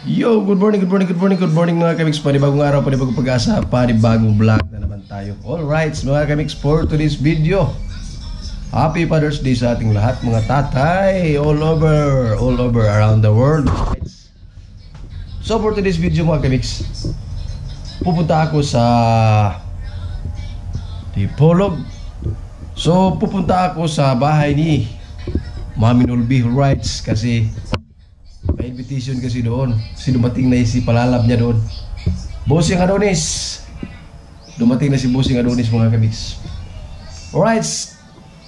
Yo, good morning mga kamiks. Panibagong araw, panibagong pag-asa, panibagong vlog na naman tayo. Alright mga kamiks, for today's video, Happy Father's Day sa ating lahat mga tatay all over around the world. So for today's video mga kamiks, pupunta ako sa Dipolog. So pupunta ako sa bahay ni Mami Nolby, rights, kasi may invitation kasi doon. Kasi dumating na si palalab niya doon, Bossing Adonis. Dumating na si Bossing Adonis mga kamiks. Alright,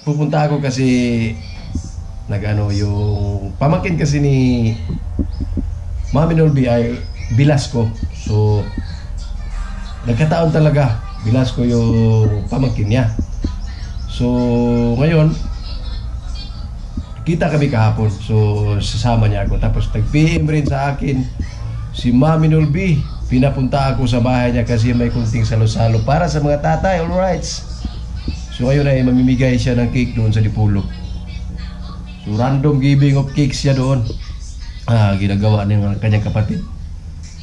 pupunta ako kasi yung pamangkin kasi ni Mami Nolby ay Bilasco. So nagkataon talaga, Bilasco yung pamangkin niya. So ngayon kita kami kahapon, so sasama niya ako. Tapos nag-PM rin sa akin si Mami Nolby. Pinapunta ako sa bahay niya kasi may kunting salo-salo para sa mga tatay. Alright, so ngayon ay mamimigay siya ng cake doon sa Dipolog. So random giving of cakes siya doon, ginagawa ng kanyang kapatid.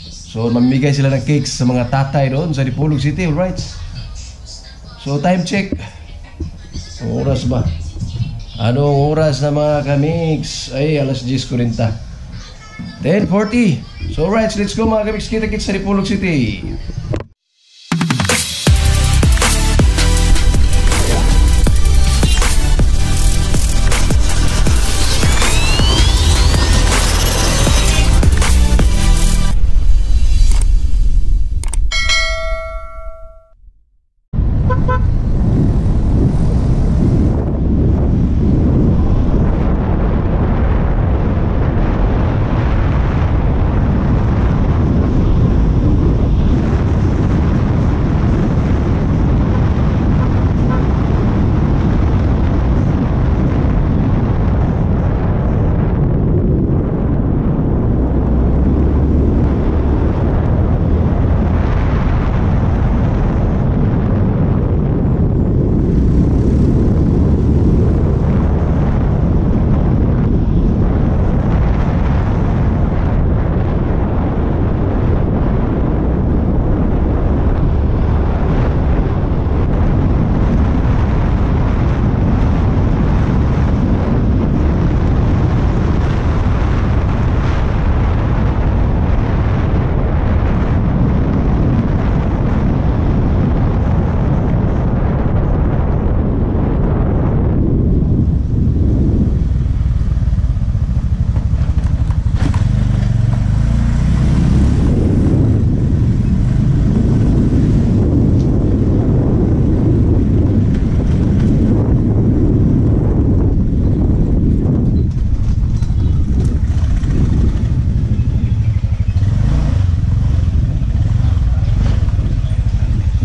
So mamimigay sila ng cakes sa mga tatay doon sa Dipolog City. Alright, so time check, oras ba? Anong oras na mga kamiks? Ay, alas 10:40. 10:40. So alright, let's go mga kamiks. Kita-kits sa Dipolog City.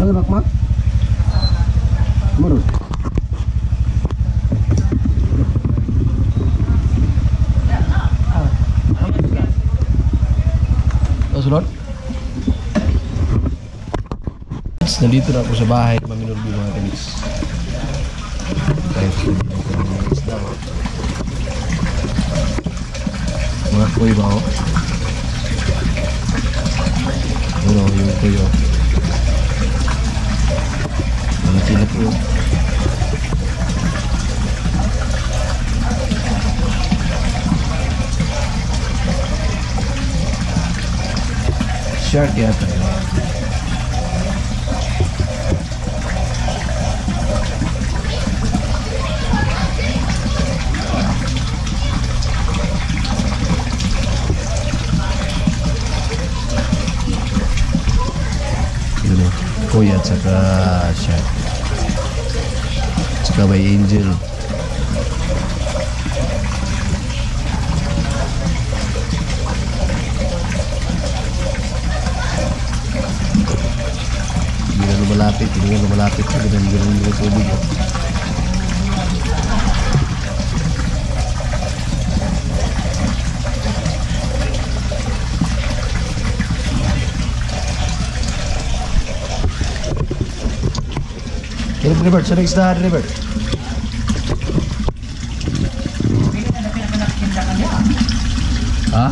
Makmak Murus Sulot. Nandito na ako sa bahay ni Mami Nolby mga kamiks. Mga kuy ba ako? Ano yung kuy o? Sila po shark yata yun. Kuya at saka shark, saka may angel. Hindi na lumalapit, hindi na tubig. Robert, sa next na Robert. Ha?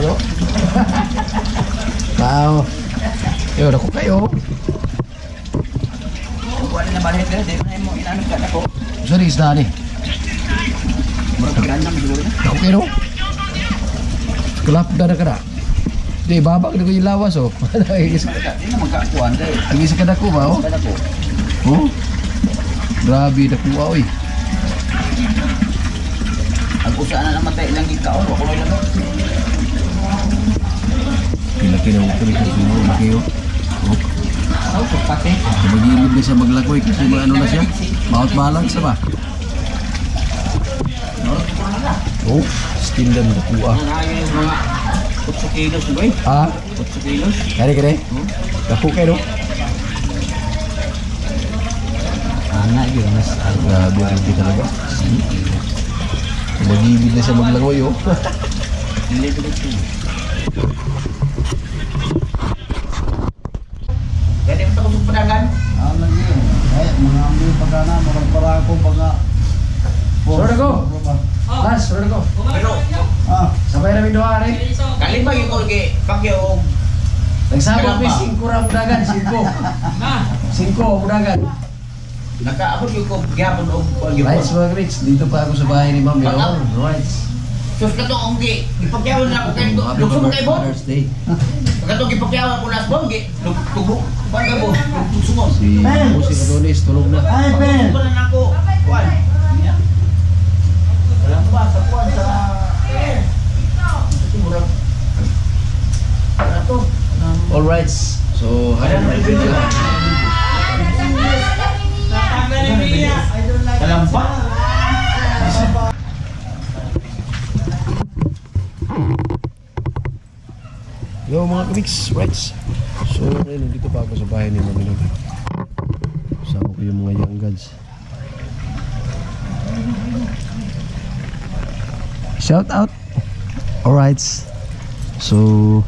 no? Wow. Yo, ako kayo. Wala na balik na, di mo inanong ka ako. Sorry, isda ni. Murag pagandang siguro na. Ako kayo. Kelap dah kada. Di babak na ko yung lawas oh. Di na magkakuan dai. Lagi sa kada ko ba oh? Kada ko. Oh. Grabe na kuha oy. Ang usa na namatay lang gikaon, ako lang. Laki na ko rin siguro makiyo. Oh. Aw, pati. Magilid na siya maglakoy kasi ano na siya. Mouth balance ba? Oh, still dan na kuha. Nanayo yung mga 8 kilos ba eh? Ah, 8 kilos. kare. Dako kayo no? Ana yun mas Grabe rin talaga. Magilid na siya maglangoy oh. dili ko dito. Gani mo ko padagan. Lagi ay mga ambil pagana para ako baga Sudah ko. Las, sudah ko. Pero Sabay namin doa rin. kali ba yung kolge pakyo Nagsabot may 5 ra mudagan, 5. 5 mudagan. nakaabot yung ko gyapon og Rights mga Rich, dito pa ako sa bahay ni Ma'am Leon. Rights. sus ka to ang gi ipakyawan na ako kay lukso mo kay bon. Father's Day. Pagkato gipakyawan ko nas bon gi tubo pagabo sumon. Si Musik Adonis, tulog na. Ay Ben. Ko na nako kuan. Alam ba sa kuan sa murag. Ato. All rights. So, happy birthday. Alam ba? Yo mga kamix, rights. So, ngayon, nandito pa ako sa bahay ni Ma'am Leon. Kasama ko yung mga young gods. Shout out. All rights. So,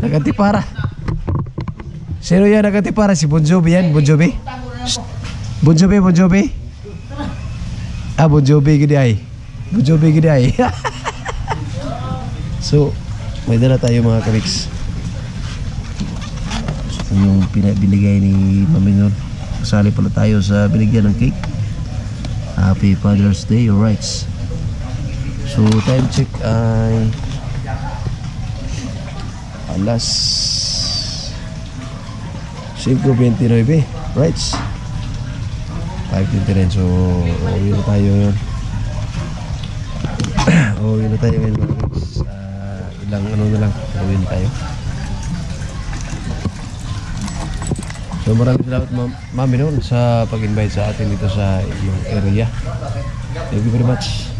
nagantipara. Sino yan nagantipara? Si Bon Jovi yan? Bon Jovi? Shh. Bon Jovi, Bon Jovi? Ah, Bon Jovi gini ay. Bon Jovi gini ay. So, may dala tayo mga kamix. So, yung binigay ni Mami Nur. Kasali pala tayo sa binigyan ng cake. Happy Father's Day, your rights. So, time check ay alas 5:29, rights. 5:29, so uwi na tayo yun. Uwi na tayo ngayon mga kids. Ilang ano na lang, uwi na tayo. So maraming salamat Mami noon sa pag-invite sa atin dito sa iyong area. Thank you very much.